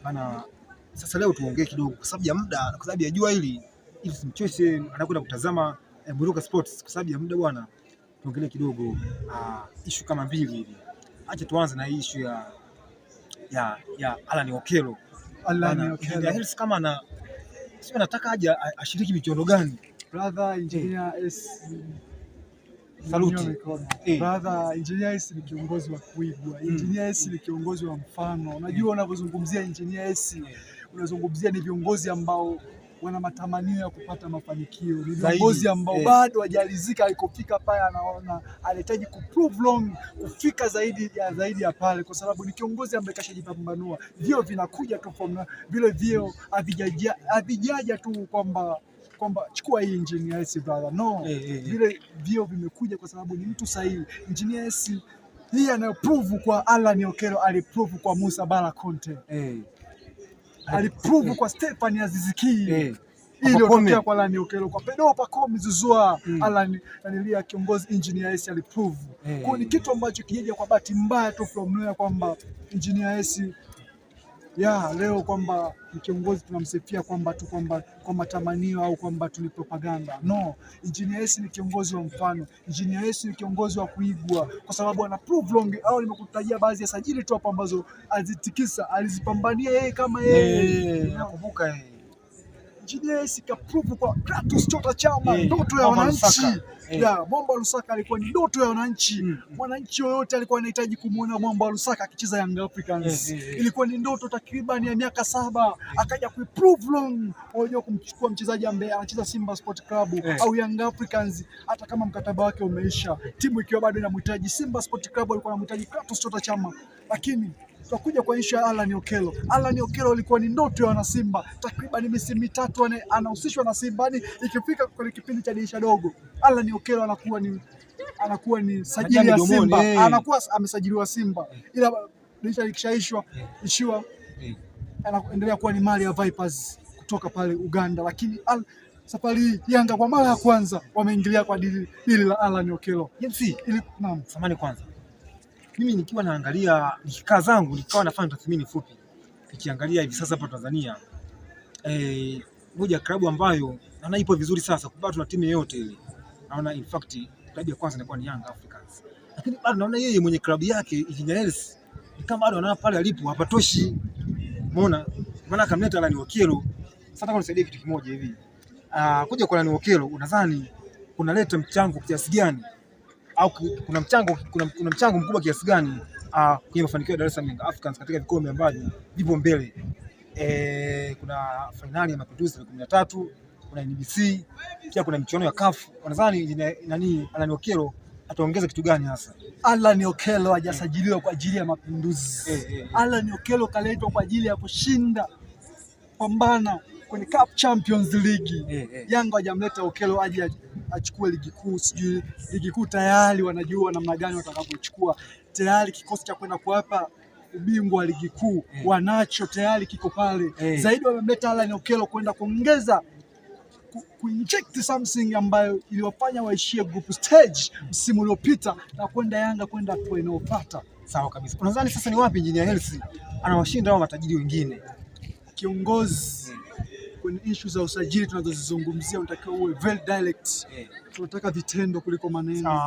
Bana, sasa leo tuongee kidogo kwa sababu ya muda, kwa sababu ya jua hili ili simchoshe anakwenda kutazama Buruka Sports. Kwa sababu ya muda bwana, tuongelee kidogo issue kama mbili hivi. Acha tuanze na issue ya Alan Okello. Alan Okello Hills kama sio nataka aje ashiriki michuano gani? Brother Engineer S. Saluti. Brother Engineer S ni kiongozi wa kuigwa. Engineer S ni kiongozi wa mfano. Unajua unapozungumzia Engineer S unazungumzia ni viongozi ambao wana matamanio ya kupata mafanikio. Ni viongozi ambao bado hajalizika alikofika pale, anaona anahitaji kuprove long kufika zaidi ya pale, kwa sababu ni kiongozi ambaye kashajipambanua. Vio vinakuja tu from vile vio havijaja tu kwamba chukua hii Engineer S brother. No, vile vio vimekuja kwa sababu ni mtu sahihi. Engineer S hii anaprove kwa Alan Okello, aliprove kwa Musa Bala Conte, aliprove kwa Stefan Aziz Ki, ili iliyotokea kwa Alan Okello kwa Pedro Pacome Zouzoua. Alan anilia kiongozi Engineer S aliprove. Kwa ni kitu ambacho kijeja kwa bahati mbaya tu from nowhere kwamba Engineer S leo kwamba ni kiongozi tunamsifia kwamba kwa matamanio au kwamba tu ni propaganda. No, Engineer S ni kiongozi wa mfano. Engineer S ni kiongozi wa kuigwa kwa sababu ana prove long. Au nimekutajia baadhi ya sajili tu hapo ambazo alizitikisa, alizipambania yeye kama yeye. Nakumbuka Engineer S ka prove kwa Kratos Chota Chama, ndoto ya wananchi. Mwamba Lusaka alikuwa ni ndoto ya wananchi. Mwananchi yoyote alikuwa anahitaji kumuona Mwamba Lusaka akicheza Young Africans. Ilikuwa ni ndoto takriban ya miaka 7, akaja kuiprove long. Unajua kumchukua mchezaji ambaye anacheza Simba Sport Club au Young Africans, hata kama mkataba wake umeisha, timu ikiwa bado inamhitaji. Simba Sport Club alikuwa anamhitaji Kratos Chota Chama, lakini tutakuja kwa issue ya Alan Okello. Alan Okello alikuwa ni ndoto ya wana Simba. Takriban misimu mitatu anahusishwa na Simba. Yaani ikifika kwenye kipindi cha dirisha dogo, Alan Okello anakuwa ni sajili ya Simba. Anakuwa amesajiliwa Simba. Ila dirisha likishaishwa anaendelea kuwa ni mali ya Vipers kutoka pale Uganda. Lakini safari hii Yanga kwa mara ya kwanza wameingilia kwa dili la Alan Okello. Naam, samahani kwanza. Mimi nikiwa naangalia nikikaa zangu nikawa nafanya tathmini fupi, nikiangalia hivi sasa hapa Tanzania moja klabu ambayo naona ipo vizuri sasa, kwa tuna timu yote ile, naona in fact klabu ya kwanza inakuwa ni Young Africans, lakini bado naona yeye mwenye klabu yake Engineer S kama bado anaona pale alipo hapatoshi. Umeona maana kamleta Alan Okello. Sasa nataka unisaidie kitu kimoja hivi, kuja kwa Alan Okello unadhani kunaleta mchango kiasi gani, au kuna mchango mkubwa kiasi gani kwenye mafanikio ya Dar es Salaam Africans katika vikombe ambavyo vipo mbele? Kuna finali ya Mapinduzi 13, kuna NBC, pia kuna michuano ya CAF. Unadhani Alan Okello ataongeza kitu gani hasa? Alan Okello hajasajiliwa kwa ajili ya Mapinduzi. Alan Okello kaletwa kwa ajili ya kushinda pambana kwenye Cup Champions League. Yanga hajamleta Okello aje achukue ligi kuu. Sijui ligi kuu tayari wanajua namna gani watakavyochukua. Tayari kikosi cha kwenda kuwapa ubingwa wa ligi kuu wanacho tayari, kiko pale. Zaidi wamemleta Alan Okello kwenda kuongeza kuinject something ambayo iliwafanya waishie group stage msimu uliopita na kwenda Yanga kwenda hatua inayofuata. Sawa kabisa. Unadhani sasa ni wapi Engineer S anawashinda hao matajiri wengine? Kiongozi kwenye issue za usajili tunazozizungumzia unatakiwa uwe very direct. Tunataka vitendo kuliko maneno.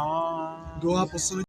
Ndio hapo sasa